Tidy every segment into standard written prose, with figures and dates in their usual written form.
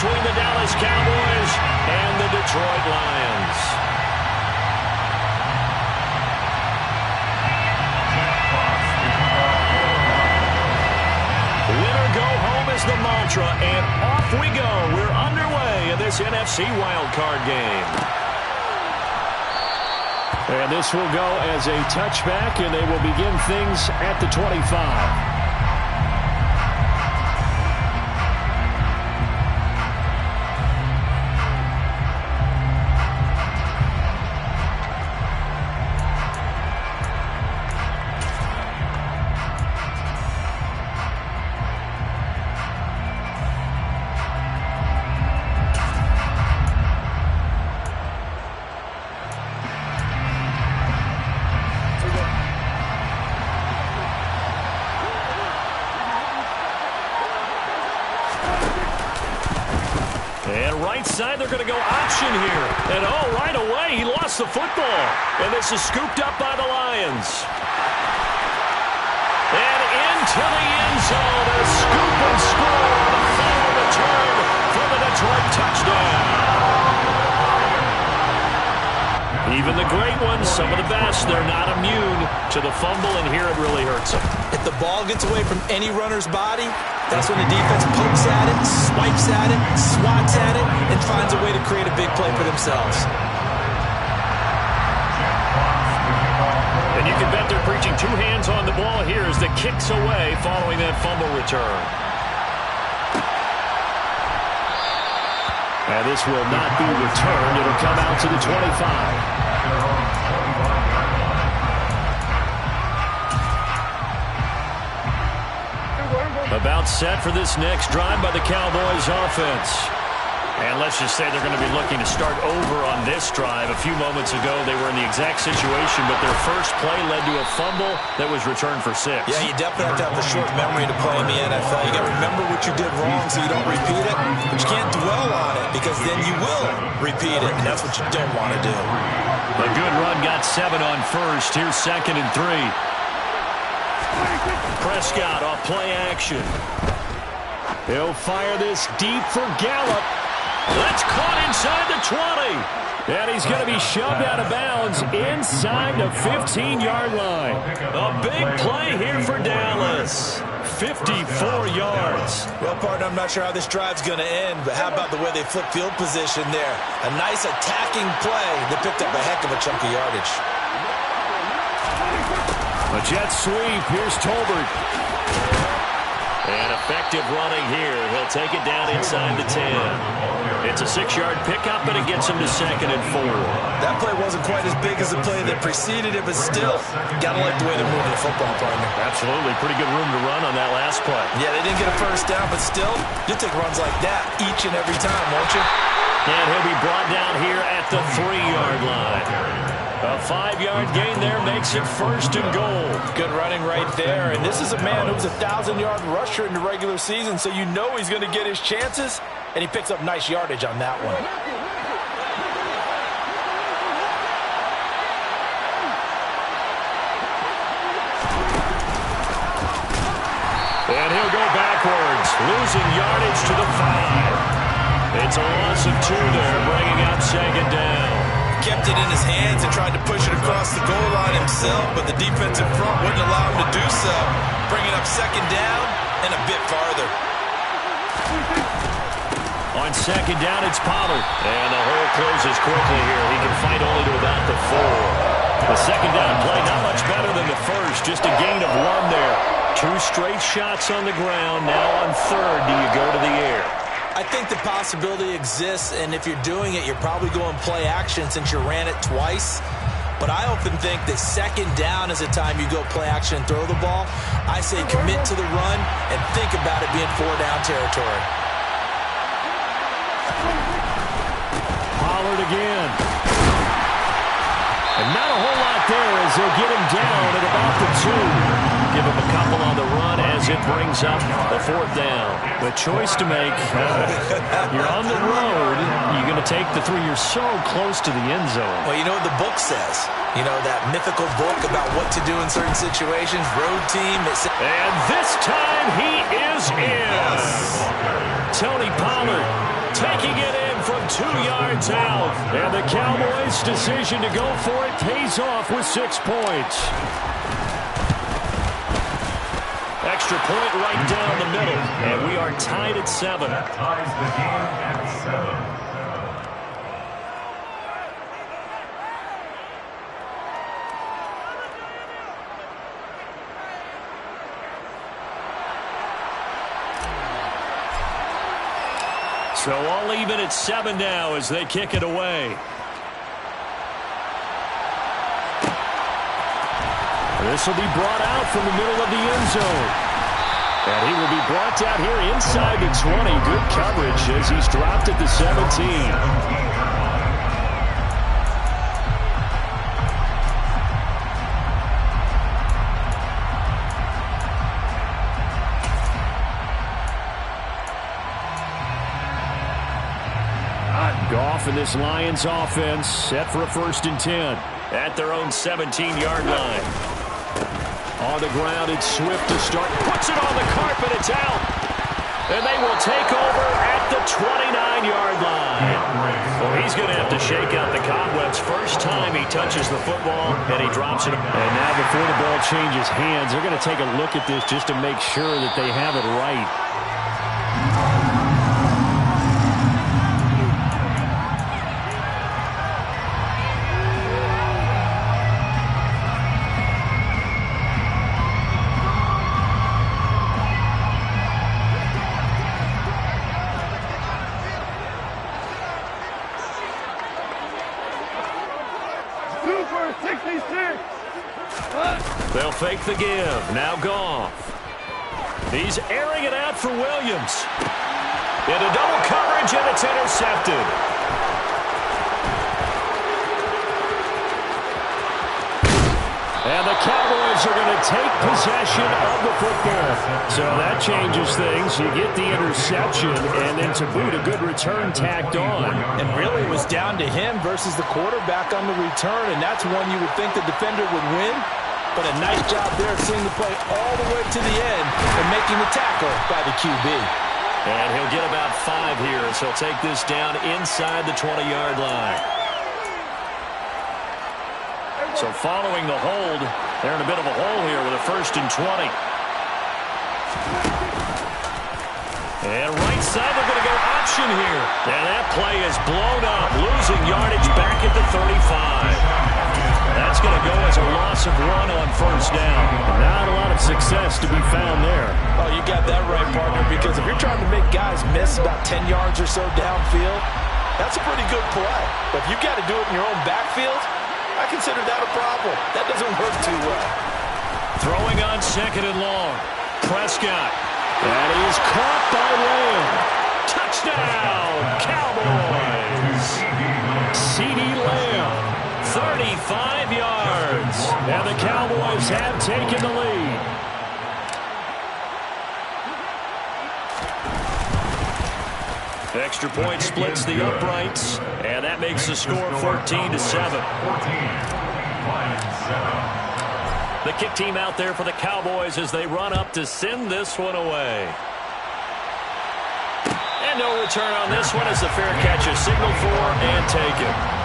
between the Dallas Cowboys and the Detroit Lions. Winner go home is the mantra, and off we go. We're underway in this NFC wildcard game. And this will go as a touchback, and they will begin things at the 25. And right side, they're going to go option here. And oh, right away, he lost the football. And this is scooped up by the Lions. And into the end zone, a scoop and score on a final return for the Detroit touchdown. Even the great ones, some of the best, they're not immune to the fumble, and here it really hurts them. If the ball gets away from any runner's body, that's when the defense pokes at it, swipes at it, swats at it, and finds a way to create a big play for themselves. And you can bet they're preaching two hands on the ball here as the kicks away following that fumble return. And this will not be returned. It'll come out to the 25. About set for this next drive by the Cowboys offense. And let's just say they're going to be looking to start over on this drive. A few moments ago, they were in the exact situation, but their first play led to a fumble that was returned for 6. Yeah, you definitely have to have a short memory to play in the NFL. You got to remember what you did wrong so you don't repeat it, but you can't dwell on it because then you will repeat it, and that's what you don't want to do. A good run got 7 on first. Here's 2nd and 3. Prescott off play action. He'll fire this deep for Gallup. That's caught inside the 20. And he's going to be shoved out of bounds inside the 15-yard line. A big play here for Dallas. 54 yards. Well, partner, I'm not sure how this drive's going to end, but how about the way they flip field position there? A nice attacking play that picked up a heck of a chunk of yardage. A jet sweep. Here's Tolbert. And effective running here. He'll take it down inside the 10. It's a 6-yard pickup, but it gets him to 2nd and 4. That play wasn't quite as big as the play that preceded it, but still, got to like the way they're moving the football, partner. Absolutely. Pretty good room to run on that last play. Yeah, they didn't get a first down, but still, you'll take runs like that each and every time, won't you? And he'll be brought down here at the 3-yard line. A 5-yard gain there makes it 1st and goal. Good running right there. And this is a man who was a 1,000-yard rusher in the regular season, so you know he's going to get his chances, and he picks up nice yardage on that one. And he'll go backwards, losing yardage to the 5. It's a loss of 2 there, bringing out 2nd down. Kept it in his hands and tried to push it across the goal line himself, but the defensive front wouldn't allow him to do so. Bringing up 2nd down and a bit farther. On 2nd down, it's Pollard. And the hole closes quickly here. He can fight only to about the 4. The 2nd down play, not much better than the first. Just a gain of 1 there. 2 straight shots on the ground. Now on 3rd, do you go to the air? I think the possibility exists, and if you're doing it, you're probably going play action since you ran it twice. But I often think that 2nd down is the time you go play action and throw the ball. I say commit to the run and think about it being 4-down territory. Pollard again. And not a whole lot there as they'll get him down at about the 2. Give him a couple on the run as it brings up the 4th down. The choice to make. You're on the road. You're going to take the 3. You're so close to the end zone. Well, you know what the book says. You know, that mythical book about what to do in certain situations. Road team. And this time he is in. Tony Pollard taking it in from 2 yards out. And the Cowboys' decision to go for it pays off with 6 points. Extra point right down the middle. And we are tied at 7. That ties the game at 7. So all even at 7 now as they kick it away. This will be brought out from the middle of the end zone. And he will be brought down here inside the 20. Good coverage as he's dropped at the 17. Goff and this Lions offense set for a 1st and 10 at their own 17-yard line. On the ground, it's Swift to start. Puts it on the carpet. It's out. And they will take over at the 29-yard line. Well, he's going to have to shake out the cobwebs. First time he touches the football, and he drops it. And now before the ball changes hands, they're going to take a look at this just to make sure that they have it right. They'll fake the give. Now Goff. He's airing it out for Williams. Into double coverage, and it's intercepted. And the Cowboys are going to take possession of the football. So that changes things. You get the interception, and then to boot, a good return tacked on. And really it was down to him versus the quarterback on the return, and that's one you would think the defender would win. But a nice job there of seeing the play all the way to the end and making the tackle by the QB. And he'll get about 5 here as he'll take this down inside the 20-yard line. So following the hold, they're in a bit of a hole here with a 1st and 20. And right side, they're going to go option here. And that play is blown up, losing yardage back at the 35. That's going to go as a loss of 1 on 1st down. Not a lot of success to be found there. Oh, you got that right, partner, because if you're trying to make guys miss about 10 yards or so downfield, that's a pretty good play. But if you got to do it in your own backfield, I consider that a problem. That doesn't work too well. Throwing on 2nd and long. Prescott. And he is caught by Lamb. Touchdown, Cowboys. CD Lamb. 35 yards. And the Cowboys have taken the lead. Extra point splits the uprights, and that makes the score 14-7. The kick team out there for the Cowboys as they run up to send this one away. And no return on this one as the fair catch is signaled for and taken.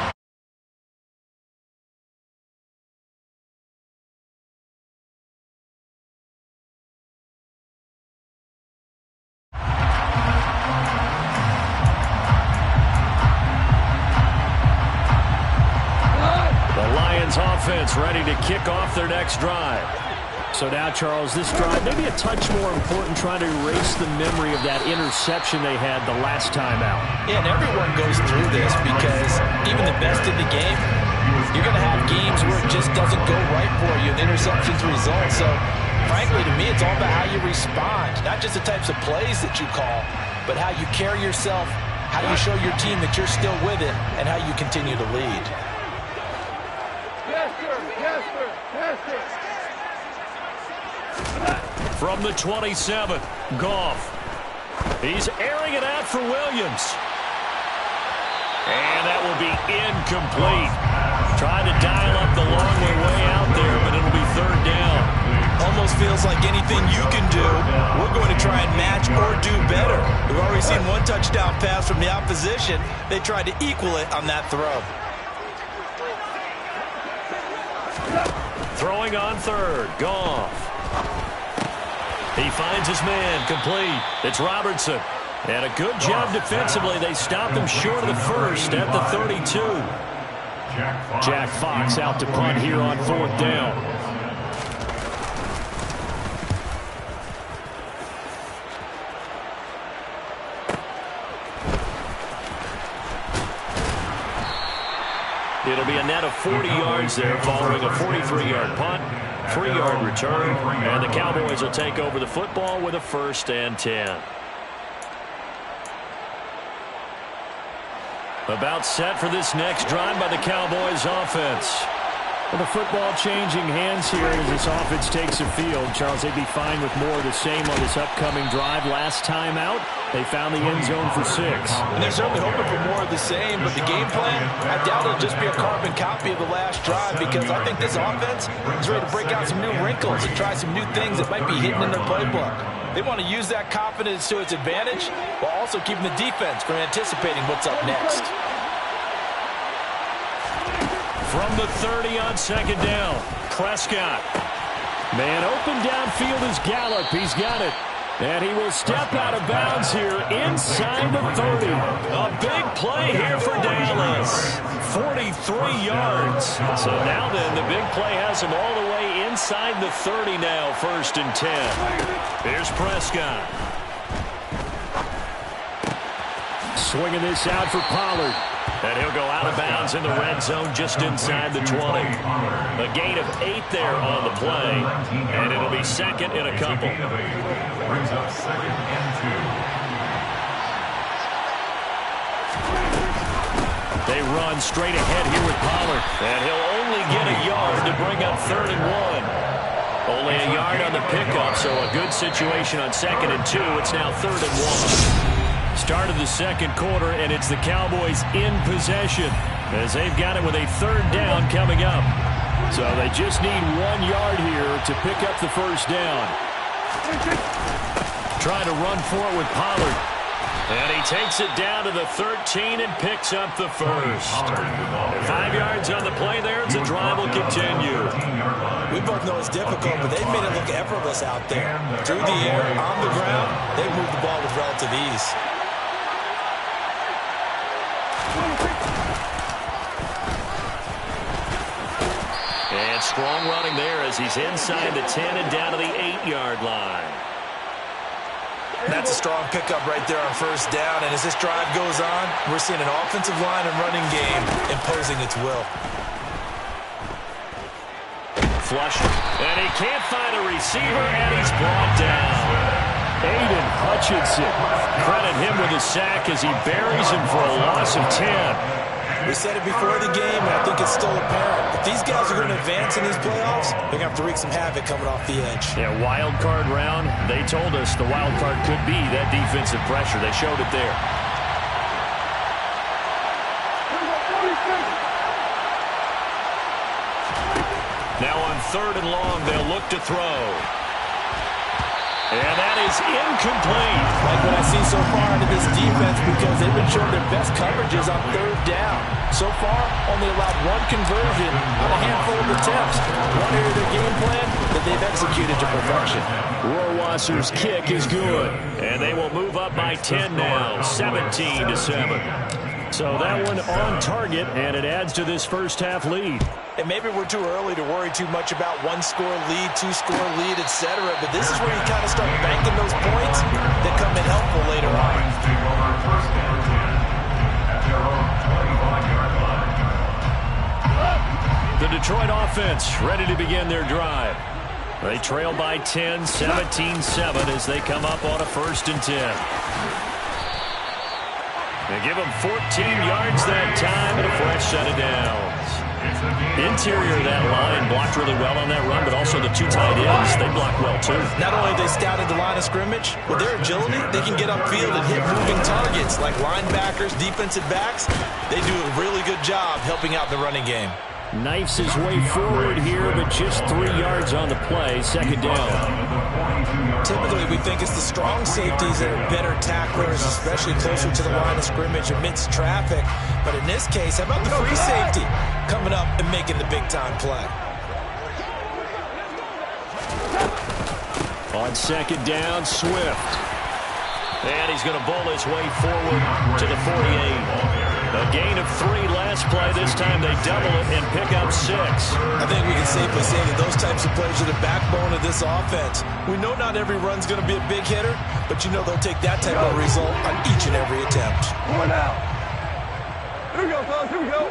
Offense ready to kick off their next drive. So now, Charles, this drive maybe a touch more important, trying to erase the memory of that interception they had the last time out. Yeah, and everyone goes through this because even the best in the game, you're going to have games where it just doesn't go right for you and interceptions result. So, frankly, to me, it's all about how you respond, not just the types of plays that you call, but how you carry yourself, how you show your team that you're still with it, and how you continue to lead. From the 27, Goff. He's airing it out for Williams. And that will be incomplete. Trying to dial up the long way out there, but it'll be 3rd down. Almost feels like anything you can do, we're going to try and match or do better. We've already seen one touchdown pass from the opposition. They tried to equal it on that throw. Throwing on third, Goff. He finds his man, complete. It's Robertson. And a good job defensively. They stopped him short of the first at the 32. Jack Fox out to punt here on fourth down. It'll be a net of 40 yards there following a 43-yard punt, 3-yard return, and the Cowboys will take over the football with a 1st and 10. About set for this next drive by the Cowboys offense. Well, the football changing hands here as this offense takes the field. Charles, they'd be fine with more of the same on this upcoming drive. Last time out, they found the end zone for 6. And they're certainly hoping for more of the same, but the game plan, I doubt it'll just be a carbon copy of the last drive, because I think this offense is ready to break out some new wrinkles and try some new things that might be hidden in their playbook. They want to use that confidence to its advantage while also keeping the defense from anticipating what's up next. From the 30 on 2nd down, Prescott. Man open downfield is Gallup. He's got it. And he will step out of bounds here inside the 30. A big play here for Dallas. 43 yards. So now then, the big play has him all the way inside the 30 now, 1st and 10. Here's Prescott. Swinging this out for Pollard. And he'll go out of bounds in the red zone just inside the 20. A gain of 8 there on the play. And it'll be 2nd and a couple. Brings up 2nd and 2. They run straight ahead here with Pollard. And he'll only get a yard to bring up 3rd and 1. Only a yard on the pickup, so a good situation on 2nd and 2. It's now 3rd and 1. Start of the second quarter, and it's the Cowboys in possession as they've got it with a 3rd down coming up. So they just need 1 yard here to pick up the 1st down. Trying to run for it with Pollard. And he takes it down to the 13 and picks up the 1st. 5 yards on the play there as the drive will continue. We both know it's difficult, but they've made it look effortless out there. Through the air, on the ground, they've moved the ball with relative ease. And strong running there as he's inside the 10 and down to the 8-yard line. That's a strong pickup right there on 1st down, and as this drive goes on, we're seeing an offensive line and running game imposing its will. Flush, and he can't find a receiver, and he's brought down. Aiden Hutchinson, credit him with a sack as he buries him for a loss of 10. We said it before the game, and I think it's still apparent. If these guys are going to advance in these playoffs, they're going to have to wreak some havoc coming off the edge. Yeah, wild card round. They told us the wild card could be that defensive pressure. They showed it there. Now on 3rd and long, they'll look to throw. And that is incomplete. Like what I see so far into this defense, because they've been showing their best coverages on 3rd down. So far, only allowed 1 conversion on a handful of attempts. One area of their game plan that they've executed to perfection. Rohrwasser's kick is good. And they will move up by 10 now, 17-7. So that one on target, and it adds to this first half lead. And maybe we're too early to worry too much about 1-score lead, 2-score lead, etc. But this is where you kind of start banking those points that come in helpful later on. The Detroit offense ready to begin their drive. They trail by 10, 17-7 as they come up on a 1st and 10. They give them 14 yards that time and a fresh set of downs. Interior of that line blocked really well on that run, but also the 2 tight ends, they block well too. Not only have they scouted the line of scrimmage, with their agility, they can get upfield and hit moving targets like linebackers, defensive backs. They do a really good job helping out the running game. knifes his way forward here, but just 3 yards on the play. Second down. Typically, we think it's the strong safeties that are better tacklers, especially closer to the line of scrimmage amidst traffic. But in this case, how about the free safety coming up and making the big-time play? On second down, Swift. And he's going to bowl his way forward to the 48. A gain of 3 last play. This time they double it and pick up 6. I think we can safely say that those types of plays are the backbone of this offense. We know not every run's going to be a big hitter, but you know they'll take that type of result on each and every attempt. One out. Here we go, fellas. Here we go.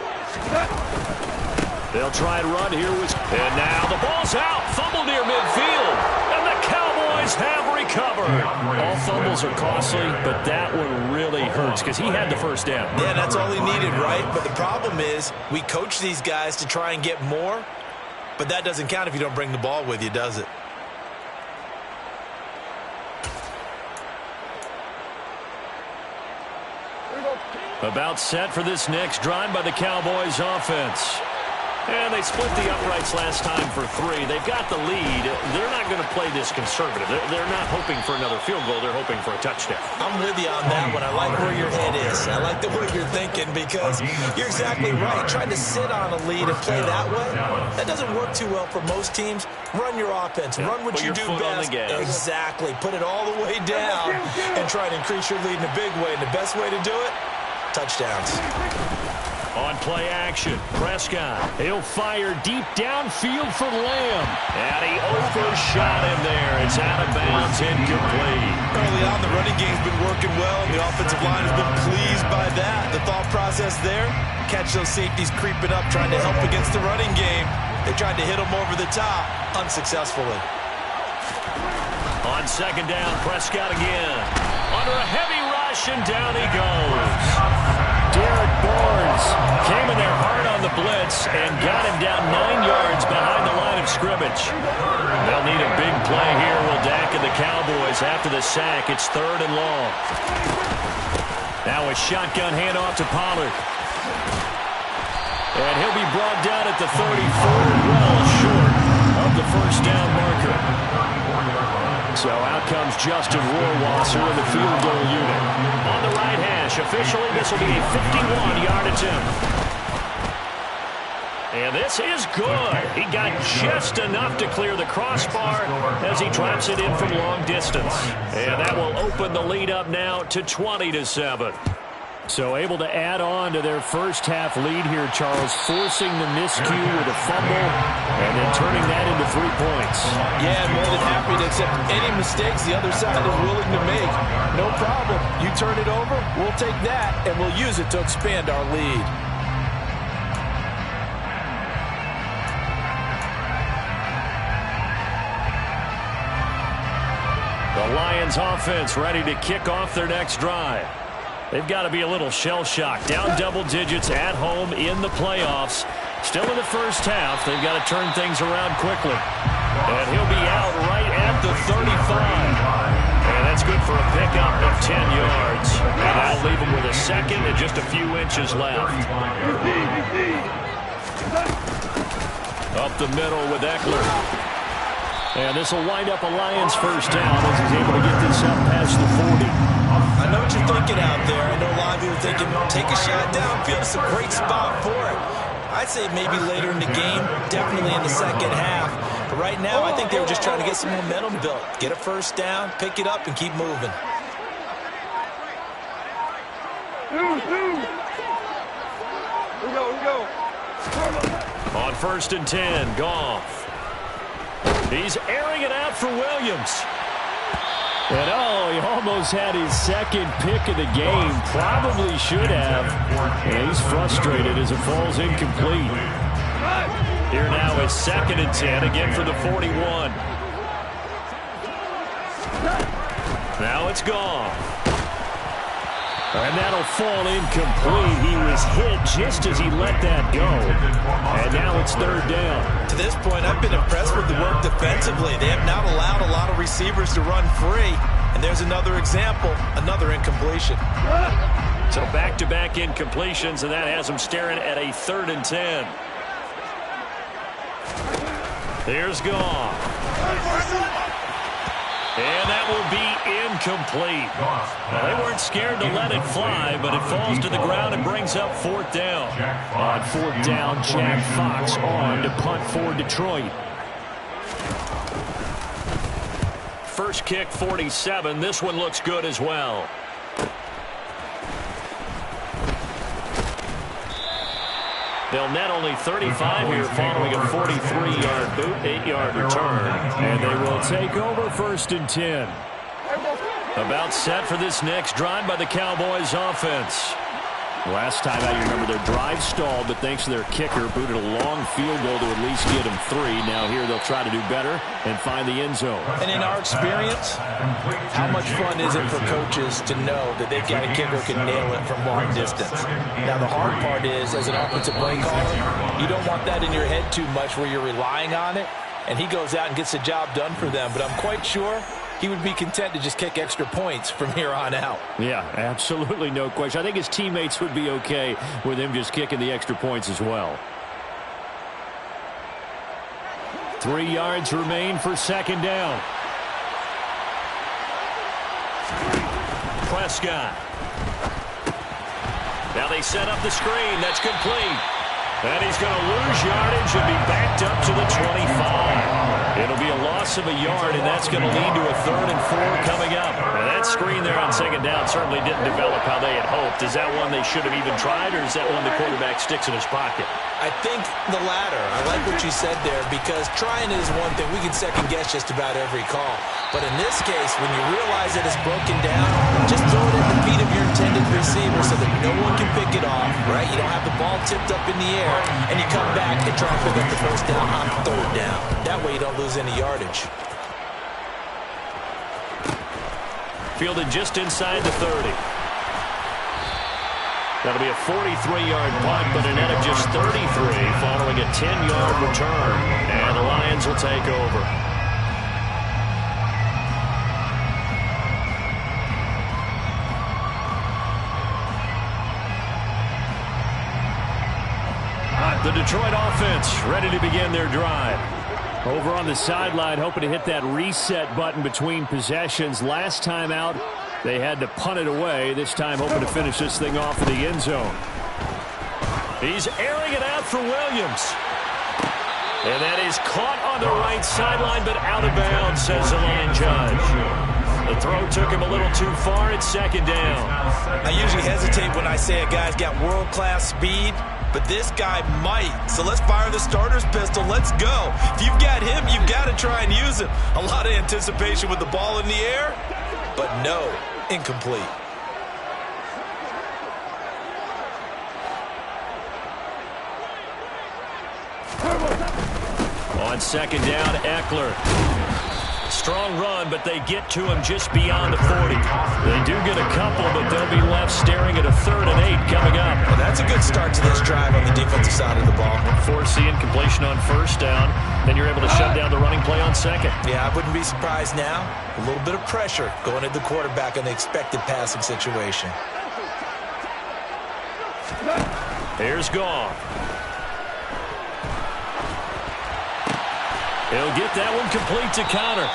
They'll try and run here. And now the ball's out. Fumble near midfield. And the Cowboys have recovered. All fumbles are costly, but that one really hurts because he had the first down. Yeah, that's all he needed, right? But the problem is we coach these guys to try and get more, but that doesn't count if you don't bring the ball with you, does it? About set for this next drive by the Cowboys offense. And they split the uprights last time for 3. They've got the lead. They're not going to play this conservative. They're not hoping for another field goal. They're hoping for a touchdown. I'm with you on that one. I like where your head is. I like the way you're thinking because you're exactly right. Trying to sit on a lead and play that way, that doesn't work too well for most teams. Run your offense. Run what you do best. Exactly. Put it all the way down and try to increase your lead in a big way. And the best way to do it, touchdowns. On play action, Prescott. He'll fire deep downfield for Lamb. And he overshot him there. It's out of bounds, incomplete. Early on, the running game's been working well, and the offensive line has been pleased by that. The thought process there, catch those safeties creeping up, trying to help against the running game. They tried to hit them over the top, unsuccessfully. On second down, Prescott again. Under a heavy rush, and down he goes. Derek Barnes came in there hard on the blitz and got him down 9 yards behind the line of scrimmage. They'll need a big play here. Will Dak and the Cowboys after the sack. It's 3rd and long. Now a shotgun handoff to Pollard. And he'll be brought down at the 34, well short of the first down marker. So out comes Justin Rohrwasser in the field goal unit. On the right hash, officially this will be a 51-yard attempt. And this is good. He got just enough to clear the crossbar as he drops it in from long distance. And that will open the lead up now to 20-7. So able to add on to their first half lead here, Charles, forcing the miscue with a fumble and then turning that into 3 points. Yeah, more than happy to accept any mistakes the other side is willing to make. No problem. You turn it over, we'll take that, and we'll use it to expand our lead. The Lions offense ready to kick off their next drive. They've got to be a little shell-shocked. Down double digits at home in the playoffs. Still in the first half. They've got to turn things around quickly. And he'll be out right at the 35. And that's good for a pickup of 10 yards. And that'll leave him with a second and just a few inches left. Up the middle with Eckler. And this will wind up a Lions first down as he's able to get this up past the 40. I know what you're thinking out there. I know a lot of people are thinking, take a shot downfield. It's a great spot for it. I'd say maybe later in the game, definitely in the second half. But right now, I think they were just trying to get some momentum built. Get a first down, pick it up, and keep moving. Here we go. On 1st and 10, Goff. He's airing it out for Williams. And he almost had his second pick of the game. Probably should have. And he's frustrated as it falls incomplete. Here now is 2nd and 10, again for the 41. Now it's gone. And that'll fall incomplete. He was hit just as he let that go. And now it's 3rd down. To this point, I've been impressed with the work defensively. They have not allowed a lot of receivers to run free. And there's another example, another incompletion. So back-to-back incompletions, and that has them staring at a 3rd and 10. Here's Goff. And that will be incomplete. Well, they weren't scared to let it fly, but it falls to the ground and brings up fourth down. On fourth down, Jack Fox on to punt for Detroit. First kick, 47. This one looks good as well. They'll net only 35 here following a 43-yard boot, 8-yard return. And they will take over 1st and 10. About set for this next drive by the Cowboys offense. Last time out, you remember their drive stalled, but thanks to their kicker, booted a long field goal to at least get them 3. Now here they'll try to do better and find the end zone. And in our experience, how much fun is it for coaches to know that they've got a kicker who can nail it from long distance? Now the hard part is, as an offensive play caller, you don't want that in your head too much where you're relying on it, and he goes out and gets the job done for them. But I'm quite sure he would be content to just kick extra points from here on out. Yeah, absolutely no question. I think his teammates would be okay with him just kicking the extra points as well. 3 yards remain for 2nd down. Prescott. Now they set up the screen. That's complete. And he's going to lose yardage and be backed up to the 25. It'll be a loss of a yard, and that's going to lead to a 3rd and 4 coming up. Now that screen there on 2nd down certainly didn't develop how they had hoped. Is that one they should have even tried, or is that one the quarterback sticks in his pocket? I think the latter. I like what you said there, because trying is one thing. We can second-guess just about every call. But in this case, when you realize that it's broken down, just throw it at the feet of your intended receiver so that no one can pick it off, right? You don't have the ball tipped up in the air, and you come back and try to pick up the 1st down on 3rd down. That way you don't lose any yardage. Fielded just inside the 30. That'll be a 43-yard punt, but a net of just 33 following a 10-yard return. And the Lions will take over. The Detroit offense ready to begin their drive. Over on the sideline, hoping to hit that reset button between possessions. Last time out, they had to punt it away. This time, hoping to finish this thing off in the end zone. He's airing it out for Williams. And that is caught on the right sideline, but out of bounds, says the line judge. The throw took him a little too far. It's 2nd down. I usually hesitate when I say a guy's got world-class speed, but this guy might. So let's fire the starter's pistol. Let's go. If you've got him, you've got to try and use him. A lot of anticipation with the ball in the air, but no, incomplete. On 2nd down, Eckler. Strong run, but they get to him just beyond the 40. They do get a couple, but they'll be left staring at a 3rd and 8 coming up. Well, that's a good start to this drive on the defensive side of the ball. Force the incompletion on 1st down. Then you're able to shut down the running play on 2nd. Yeah, I wouldn't be surprised now. A little bit of pressure going at the quarterback on the expected passing situation. Here's Goff. He'll get that one complete to Connor.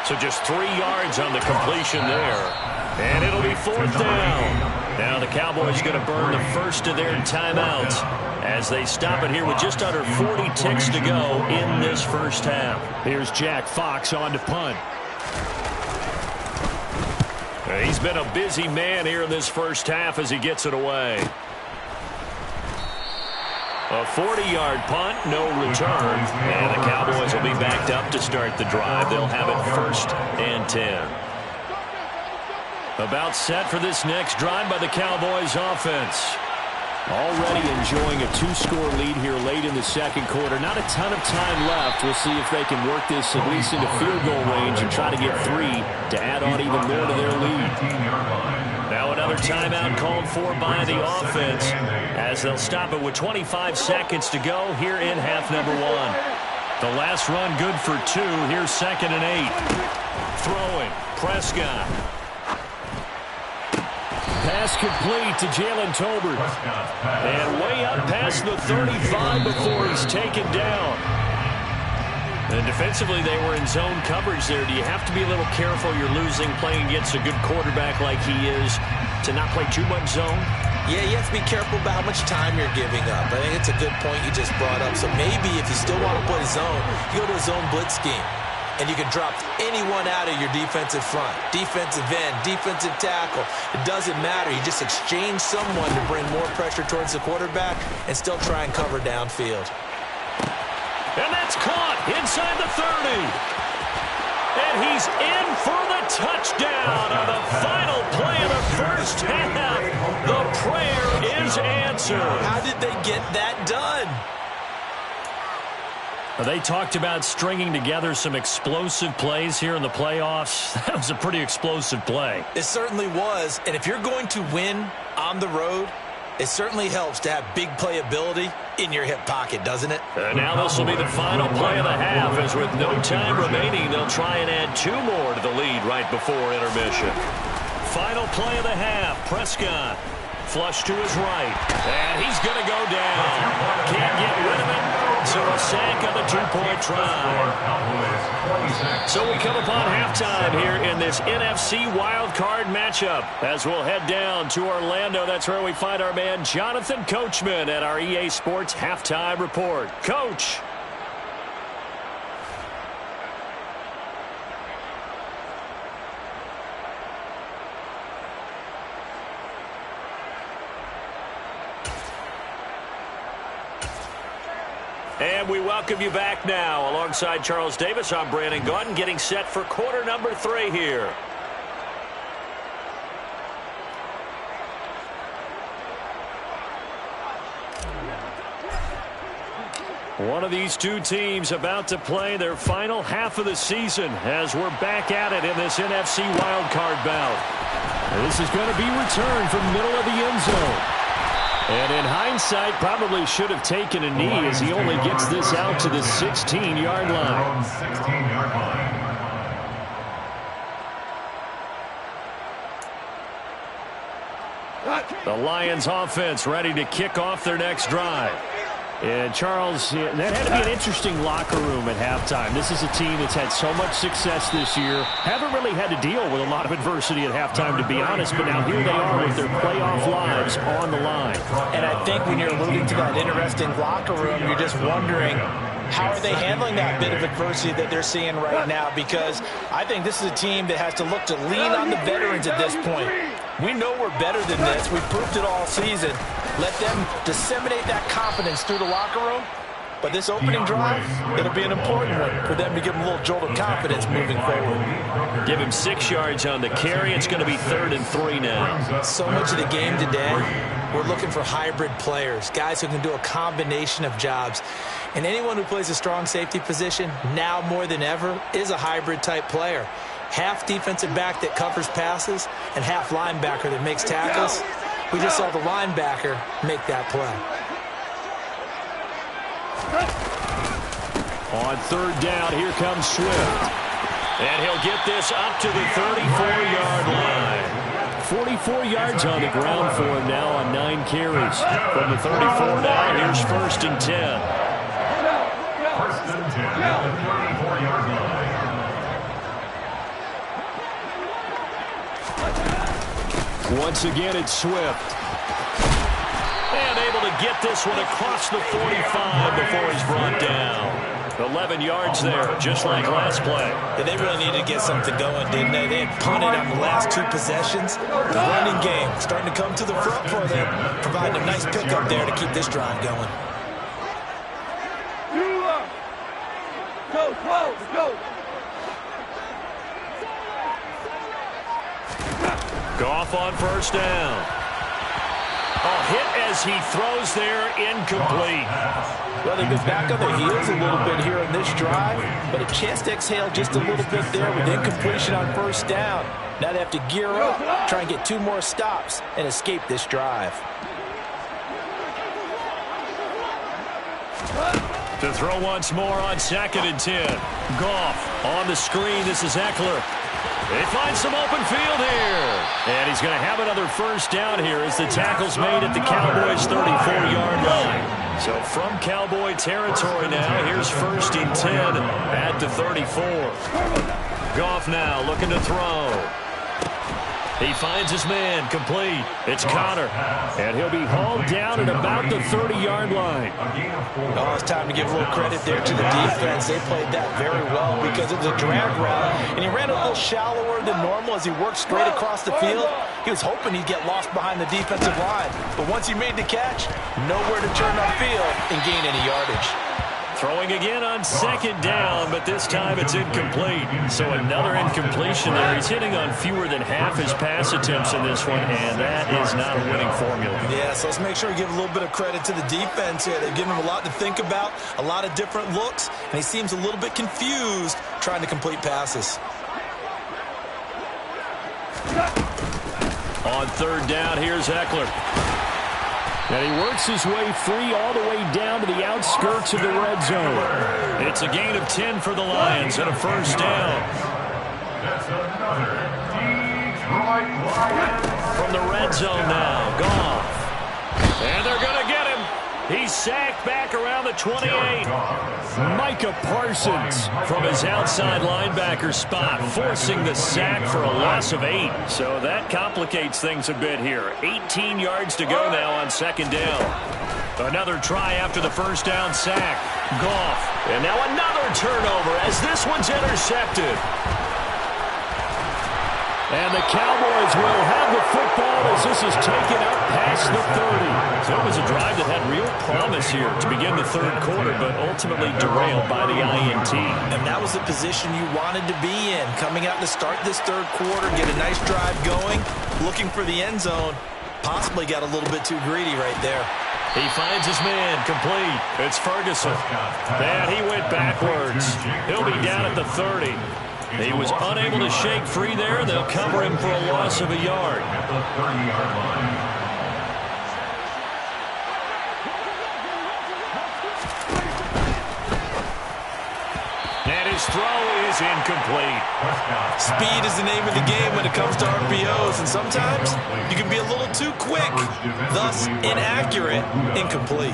So just 3 yards on the completion there. And it'll be 4th down. Now the Cowboys going to burn the first of their timeouts as they stop it here with just under 40 ticks to go in this first half. Here's Jack Fox on to punt. He's been a busy man here in this first half as he gets it away. A 40-yard punt, no return, and the Cowboys will be backed up to start the drive. They'll have it 1st and 10. About set for this next drive by the Cowboys offense. Already enjoying a 2-score lead here late in the 2nd quarter. Not a ton of time left. We'll see if they can work this at least into field goal range and try to get 3 to add on even more to their lead. Now another timeout called for by the offense as they'll stop it with 25 seconds to go here in half number 1. The last run good for 2. Here's 2nd and 8. Throwing. Prescott. Pass complete to Jalen Tolbert. And way up past the 35 before he's taken down. And defensively, they were in zone coverage there. Do you have to be a little careful? You're losing playing against a good quarterback like he is to not play too much zone? Yeah, you have to be careful about how much time you're giving up. I think it's a good point you just brought up. So maybe if you still want to play zone, you go to a zone blitz scheme. And you can drop anyone out of your defensive front. Defensive end, defensive tackle. It doesn't matter. You just exchange someone to bring more pressure towards the quarterback and still try and cover downfield. And that's caught inside the 30. And he's in for the touchdown on the final play of the first half. The prayer is answered. How did they get that done? They talked about stringing together some explosive plays here in the playoffs. That was a pretty explosive play. It certainly was. And if you're going to win on the road, it certainly helps to have big playability in your hip pocket, doesn't it? Now this will be the final play of the half, as with no time remaining, they'll try and add 2 more to the lead right before intermission. Final play of the half, Prescott. Flush to his right. And he's going to go down. Can't get rid of it. So a sack on the 2-point try. So we come upon halftime here in this NFC wildcard matchup. As we'll head down to Orlando, that's where we find our man Jonathan Coachman at our EA Sports Halftime Report. Coach. And we welcome you back now. Alongside Charles Davis, I'm Brandon Gaudin, getting set for quarter number 3 here. One of these two teams about to play their final half of the season as we're back at it in this NFC wildcard bout. This is going to be returned from the middle of the end zone. And in hindsight, probably should have taken a knee as he only gets this out to the 16-yard line. 16-yard line. The Lions offense ready to kick off their next drive. And Charles, that had to be an interesting locker room at halftime. This is a team that's had so much success this year. Haven't really had to deal with a lot of adversity at halftime, to be honest. But now here they are with their playoff lives on the line. And I think when you're alluding to that interesting locker room, you're just wondering, how are they handling that bit of adversity that they're seeing right now? Because I think this is a team that has to look to lean on the veterans at this point. We know we're better than this. We've proved it all season. Let them disseminate that confidence through the locker room. But this opening drive, it'll be an important one for them to give them a little jolt of confidence moving forward. Give him 6 yards on the carry. It's going to be 3rd and 3 now. So much of the game today, we're looking for hybrid players, guys who can do a combination of jobs. And anyone who plays a strong safety position, now more than ever, is a hybrid type player. Half defensive back that covers passes and half linebacker that makes tackles. We just saw the linebacker make that play. On 3rd down, here comes Swift. And he'll get this up to the 34-yard line. 44 yards on the ground for him now on 9 carries. From the 34 now, here's 1st and 10. 1st and 10 at the 34-yard line. Once again, it's Swift. And able to get this one across the 45 before he's brought down. 11 yards there, just like last play. Yeah, they really needed to get something going, didn't they? They had punted on the last 2 possessions. The running game starting to come to the front for them, providing a nice pickup there to keep this drive going. Go. Goff on 1st down. Hit as he throws there, incomplete. Well, they've been back on their heels a little bit here in this drive, but a chance to exhale just a little bit there with incompletion on 1st down. Now they have to gear up, try and get 2 more stops, and escape this drive. To throw once more on 2nd and 10. Goff on the screen. This is Eckler. They find some open field here. And he's going to have another first down here as the tackle's made at the Cowboys' 34-yard line. So from Cowboy territory now, here's 1st and 10 at the 34. Goff now looking to throw. He finds his man, complete. It's Connor, and he'll be hauled down at about the 30-yard line. Oh, it's time to give a little credit there to the defense. They played that very well because it was a drag route, and he ran a little shallower than normal as he worked straight across the field. He was hoping he'd get lost behind the defensive line, but once he made the catch, nowhere to turn upfield and gain any yardage. Throwing again on 2nd down, but this time it's incomplete. So another incompletion there. He's hitting on fewer than half his pass attempts in this one, and that is not a winning formula. Yeah, so let's make sure we give a little bit of credit to the defense here. They've given him a lot to think about, a lot of different looks, and he seems a little bit confused trying to complete passes. On 3rd down, here's Eckler. And he works his way free all the way down to the outskirts of the red zone. It's a gain of 10 for the Lions and a first down. That's another Detroit Lions. From the red zone now, Goff. And they're going to get him. He's sacked back around the 28. Micah Parsons from his outside linebacker spot, forcing the sack for a loss of 8. So that complicates things a bit here. 18 yards to go now on 2nd down. Another try after the first down sack. Goff. And now another turnover as this one's intercepted. And the Cowboys will have the football as this is taken up past the 30. So it was a drive that had real promise here to begin the 3rd quarter, but ultimately derailed by the INT. And that was the position you wanted to be in. Coming out to start this 3rd quarter, get a nice drive going, looking for the end zone. Possibly got a little bit too greedy right there. He finds his man, complete. It's Ferguson. And he went backwards. He'll be down at the 30. He was unable to shake free there. They'll cover him for a loss of a yard. At the 30-yard line. And his throw is incomplete. Speed is the name of the game when it comes to RPOs, and sometimes you can be a little too quick, thus inaccurate, incomplete.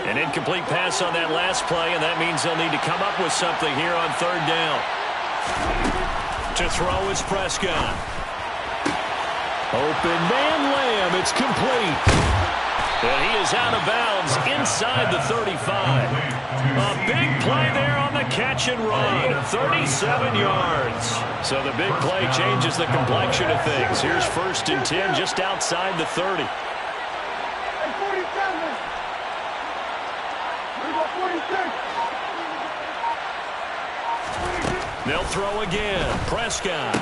An incomplete pass on that last play, and that means they'll need to come up with something here on 3rd down. To throw is Prescott. Open man Lamb, it's complete. And he is out of bounds inside the 35. A big play there on the catch and run, 37 yards. So the big play changes the complexion of things. Here's 1st and 10 just outside the 30. They'll throw again. Prescott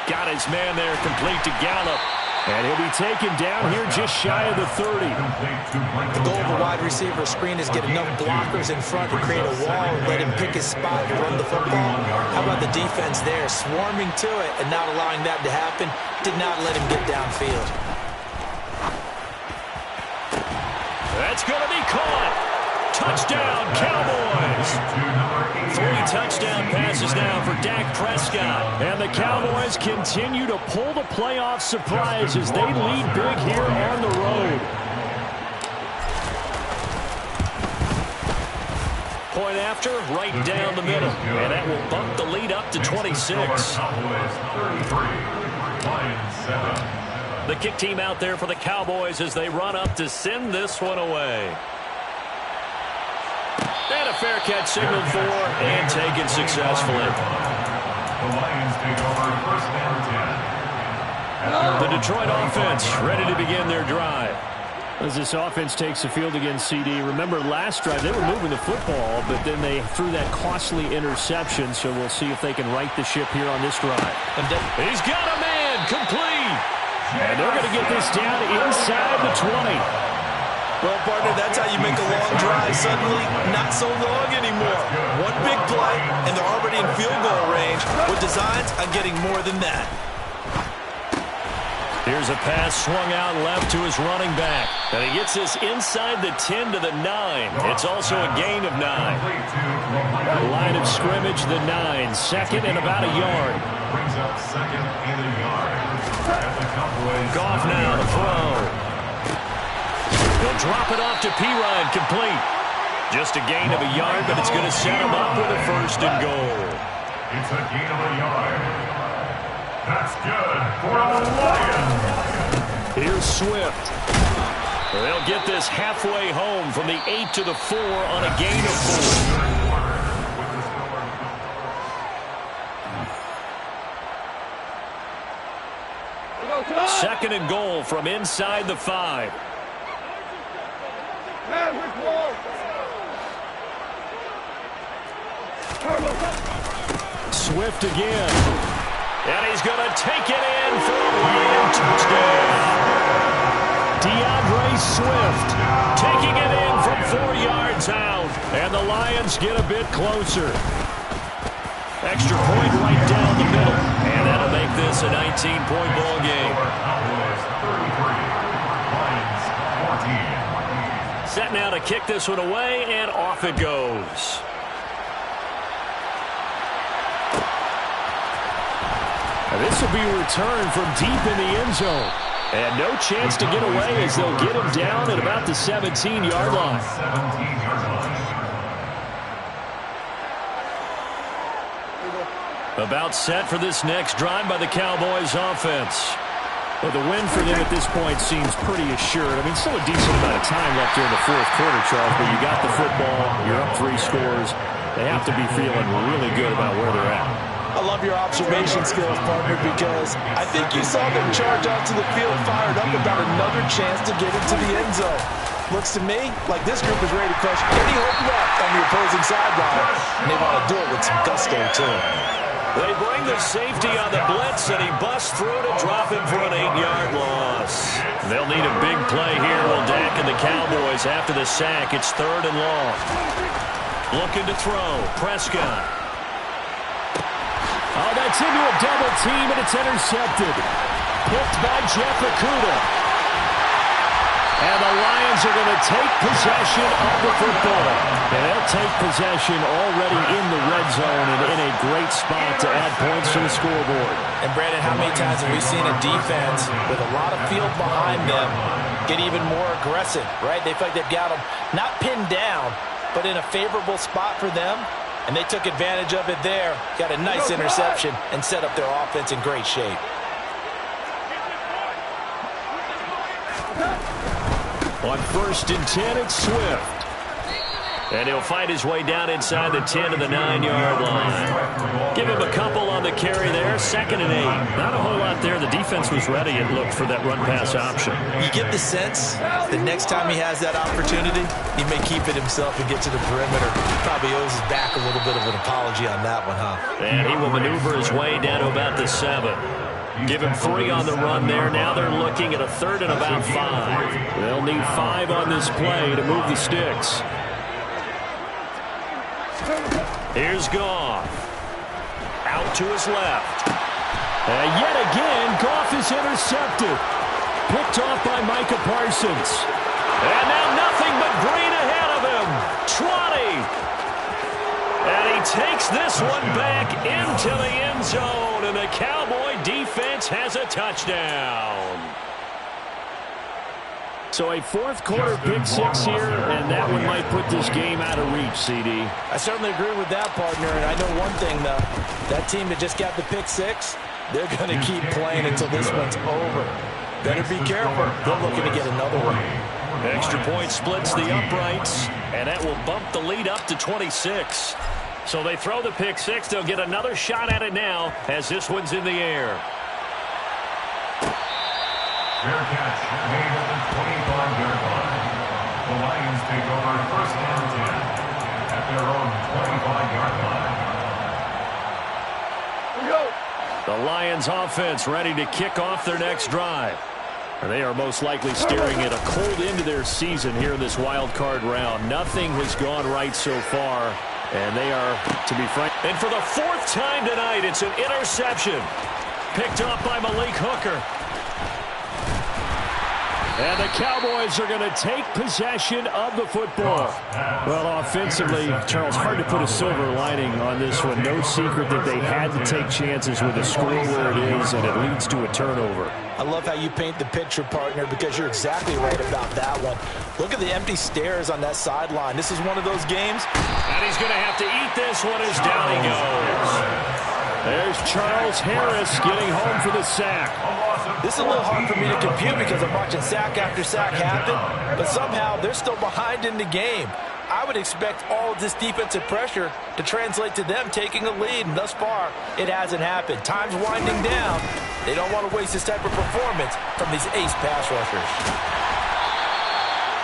got his man there, complete to Gallup. And he'll be taken down here just shy of the 30. The goal of a wide receiver screen is get enough blockers in front to create a wall and let him pick his spot and run the football. How about the defense there, swarming to it and not allowing that to happen? Did not let him get downfield. That's going to be caught. Touchdown, Cowboys. 3 touchdown passes now for Dak Prescott. And the Cowboys continue to pull the playoff surprise as they lead big here on the road. Point after, right down the middle. And that will bump the lead up to 26. The kick team out there for the Cowboys as they run up to send this one away. And a fair catch signaled for and taken successfully. The Lions take over 1st and 10. The Detroit offense ready to begin their drive. As this offense takes the field against CD, remember last drive they were moving the football, but then they threw that costly interception, so we'll see if they can right the ship here on this drive. He's got a man, complete. And they're going to get this down inside the 20. Well, partner, that's how you make a long drive suddenly not so long anymore. One big play, and they're already in field goal range with designs on getting more than that. Here's a pass swung out left to his running back. And he gets this inside the 10 to the 9. It's also a gain of 9. Line of scrimmage, the 9. Second and about a yard. Brings up second and a yard. Goff now to throw. He'll drop it off to Pirine, complete. Just a gain of a yard, but it's going to set him up with a first and goal. It's a gain of a yard. That's good for the Lions. Here's Swift. They'll get this halfway home from the 8 to the 4 on a gain of 4. Second and goal from inside the 5. Swift again. And he's going to take it in for a Lion touchdown. DeAndre Swift taking it in from 4 yards out. And the Lions get a bit closer. Extra point right down the middle. And that'll make this a 19-point ball game. Set now to kick this one away, and off it goes. This will be a return from deep in the end zone. And no chance to get away as they'll get him down at about the 17-yard line. About set for this next drive by the Cowboys offense. Well, the win for them at this point seems pretty assured. I mean, still a decent amount of time left here in the fourth quarter, Charles, but you got the football, you're up 3 scores. They have to be feeling really good about where they're at. I love your observation skills, partner, because I think you saw them charge out to the field fired up about another chance to get into the end zone. Looks to me like this group is ready to crush any hope left on the opposing sideline, and they want to do it with some gusto, too. They bring the safety on the blitz, and he busts through to drop him for an 8-yard loss. They'll need a big play here. Will Dak and the Cowboys after the sack. It's 3rd and long. Looking to throw. Prescott. Oh, that's into a double team, and it's intercepted. Picked by Jeff Okudah. And the Lions are going to take possession of the football. And they'll take possession already in the red zone and in a great spot to add points to the scoreboard. And, Brandon, how many times have we seen a defense with a lot of field behind them get even more aggressive, right? They feel like they've got them not pinned down, but in a favorable spot for them. And they took advantage of it there. Got a nice interception and set up their offense in great shape. On 1st and 10, it's Swift. And he'll fight his way down inside the 10 to the 9-yard line. Give him a couple on the carry there. 2nd and 8. Not a whole lot there. The defense was ready, it looked, for that run-pass option. You get the sense the next time he has that opportunity, he may keep it himself and get to the perimeter. Probably owes his back a little bit of an apology on that one, huh? And he will maneuver his way down to about the 7. Give him 3 on the run there. Now they're looking at a 3rd and about 5. They'll need 5 on this play to move the sticks. Here's Goff. Out to his left. And yet again, Goff is intercepted. Picked off by Micah Parsons. And now nothing but green ahead of him. 20. And he takes this one back into the end zone, and the Cowboy defense has a touchdown. So a fourth quarter pick 6 here, and that one might put this game out of reach, CD. I certainly agree with that, partner, and I know one thing, though. That team that just got the pick 6, they're going to keep playing until this one's over. Better be careful. They're looking to get another one. Extra point splits the uprights, and that will bump the lead up to 26. So they throw the pick 6. They'll get another shot at it now as this one's in the air. Fair catch made at the 25-yard line. The Lions take over 1st and 10 at their own 25-yard line. The Lions offense ready to kick off their next drive. They are most likely staring at a cold end to their season here in this wild card round. Nothing has gone right so far, and they are, to be frank. And for the 4th time tonight, it's an interception. Picked off by Malik Hooker. And the Cowboys are going to take possession of the football. Well, offensively, Charles, hard to put a silver lining on this one. No secret that they had to take chances with the score where it is, and it leads to a turnover. I love how you paint the picture, partner, because you're exactly right about that one. Look at the empty stares on that sideline. This is one of those games. And he's going to have to eat this one as down he goes. There's Charles Harris getting home for the sack. This is a little hard for me to compute because I'm watching sack after sack happen, but somehow they're still behind in the game. I would expect all of this defensive pressure to translate to them taking a lead, and thus far, it hasn't happened. Time's winding down. They don't want to waste this type of performance from these ace pass rushers.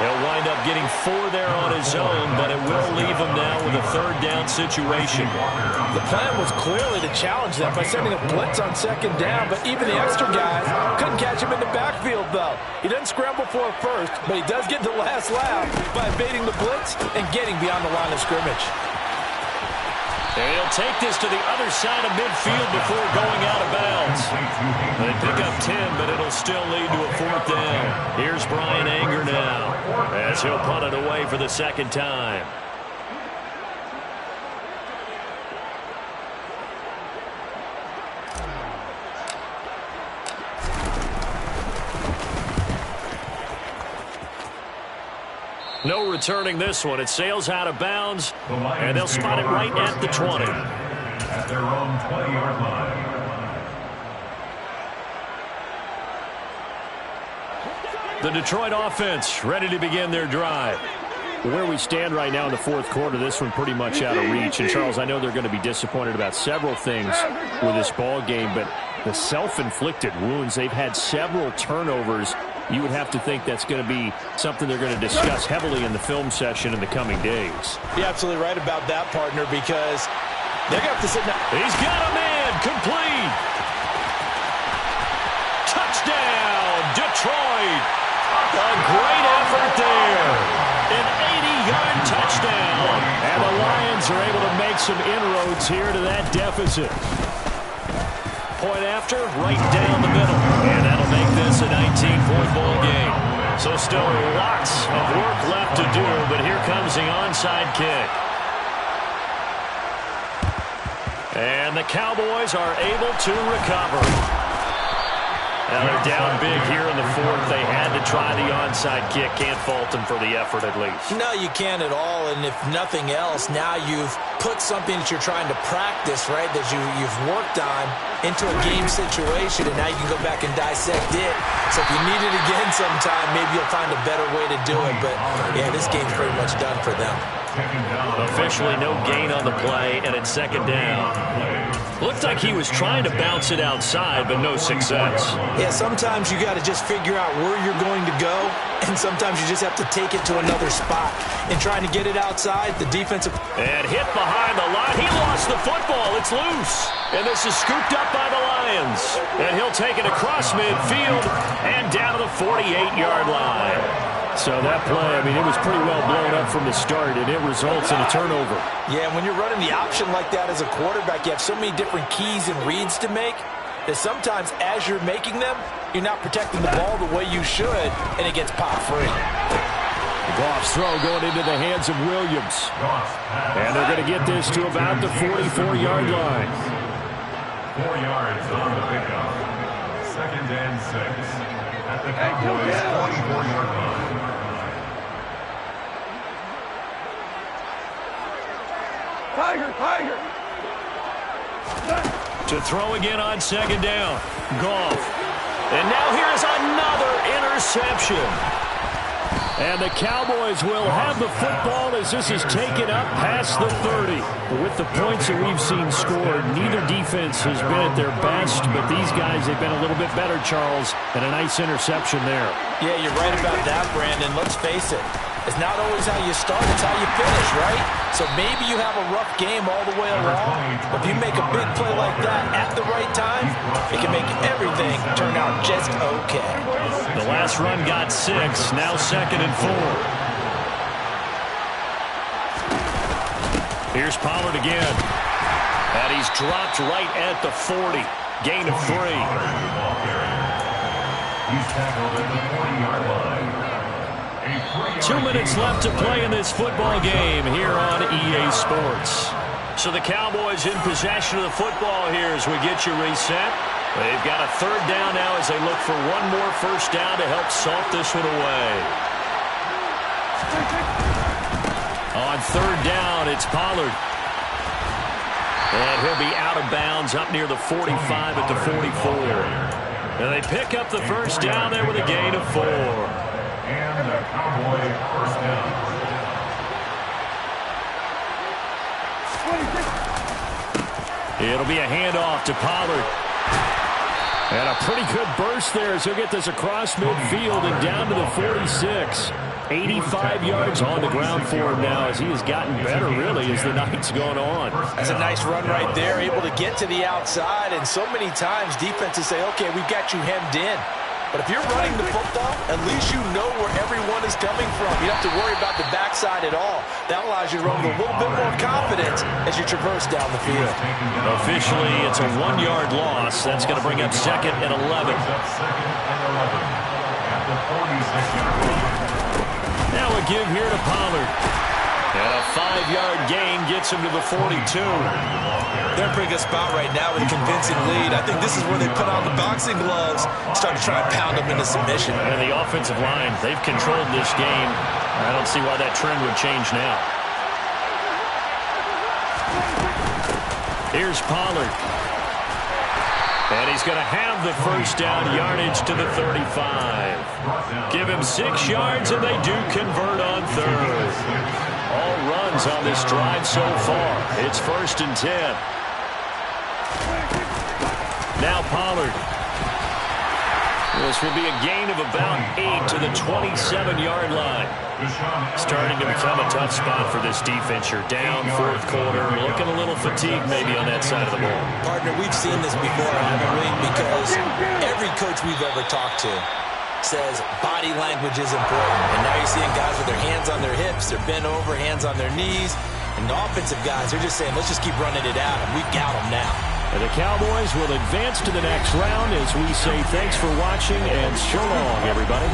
He'll wind up getting 4 there on his own, but it will leave him now with a third down situation. The plan was clearly to challenge them by sending a blitz on second down, but even the extra guys couldn't catch him in the backfield, though. He doesn't scramble for a first, but he does get the last laugh by evading the blitz and getting beyond the line of scrimmage. And he'll take this to the other side of midfield before going out of bounds. They pick up 10, but it'll still lead to a fourth down. Here's Brian Anger now as he'll punt it away for the second time. No returning this one. It sails out of bounds, and they'll spot it right at the 20. At their own 20-yard line. The Detroit offense ready to begin their drive. Where we stand right now in the fourth quarter, this one pretty much out of reach. And, Charles, I know they're going to be disappointed about several things with this ball game, but the self-inflicted wounds, they've had several turnovers. You would have to think that's going to be something they're going to discuss heavily in the film session in the coming days. You're absolutely right about that, partner, because they're going to have to sit down. He's got a man complete. Touchdown, Detroit. A great effort there. An 80-yard touchdown. And the Lions are able to make some inroads here to that deficit. Point after, right down the middle. And that'll make this a 19-point ball game. So still lots of work left to do, but here comes the onside kick. And the Cowboys are able to recover. Now they're down big here in the fourth. They had to try the onside kick. Can't fault them for the effort at least. No, you can't at all. And if nothing else, now you've put something that you're trying to practice, right, that you've worked on into a game situation, and now you can go back and dissect it. So if you need it again sometime, maybe you'll find a better way to do it. But, yeah, this game's pretty much done for them. Officially no gain on the play, and it's second down. Looked like he was trying to bounce it outside, but no success. Yeah, sometimes you got to just figure out where you're going to go, and sometimes you just have to take it to another spot. And trying to get it outside, the defensive... And hit behind the line. He lost the football. It's loose. And this is scooped up by the Lions. And he'll take it across midfield and down to the 48-yard line. So that play, I mean, it was pretty well blown up from the start, and it results in a turnover. Yeah, when you're running the option like that as a quarterback, you have so many different keys and reads to make that sometimes as you're making them, you're not protecting the ball the way you should, and it gets pop free. Goff's throw going into the hands of Williams. And they're going to get this to about the 44-yard line. 4 yards on the pickup. 2nd and 6. At the Cowboys' 44-yard line. Tiger! To throw again on second down. Goff. And now here's another interception. And the Cowboys will have the football as this is taken up past the 30. With the points that we've seen scored, neither defense has been at their best, but these guys have been a little bit better, Charles, and a nice interception there. Yeah, you're right about that, Brandon. Let's face it. It's not always how you start, it's how you finish, right? So maybe you have a rough game all the way along, but if you make a big play like that at the right time, it can make everything turn out just okay. The last run got 6, now 2nd and 4. Here's Pollard again. And he's dropped right at the 40. Gain of 3. He's tackled at the 40-yard line. 2 minutes left to play in this football game here on EA Sports. So the Cowboys in possession of the football here as we get you reset. They've got a third down now as they look for one more first down to help salt this one away. On third down, it's Pollard. And he'll be out of bounds up near the 45 at the 44. And they pick up the first down there with a gain of 4. And the Cowboy first down. It'll be a handoff to Pollard. And a pretty good burst there as he'll get this across midfield and down to the 46. 85 yards on the ground for him now as he has gotten better, really, as the night's gone on. That's a nice run right there, able to get to the outside. And so many times defenses say, okay, we've got you hemmed in. But if you're running the football, at least you know where everyone is coming from. You don't have to worry about the backside at all. That allows you to run with a little bit more confidence as you traverse down the field. Officially, it's a 1-yard loss. That's going to bring up 2nd and 11. Now a give here to Pollard. And a 5-yard gain gets him to the 42. They're in a pretty good spot right now with a convincing lead. I think this is where they put on the boxing gloves, start to try and pound them into submission. And the offensive line, they've controlled this game. I don't see why that trend would change now. Here's Pollard. And he's going to have the first down, yardage to the 35. Give him 6 yards, and they do convert on third. All runs on this drive so far. It's 1st and 10. Now Pollard. This will be a gain of about 8 to the 27-yard line. Starting to become a tough spot for this defense. You're down 4th quarter, looking a little fatigued maybe on that side of the ball. Partner, we've seen this before, haven't we? Because every coach we've ever talked to says body language is important. And now you're seeing guys with their hands on their hips, they're bent over, hands on their knees. And the offensive guys, they're just saying, let's just keep running it out, and we've got them now. And the Cowboys will advance to the next round as we say thanks for watching and so long, everybody.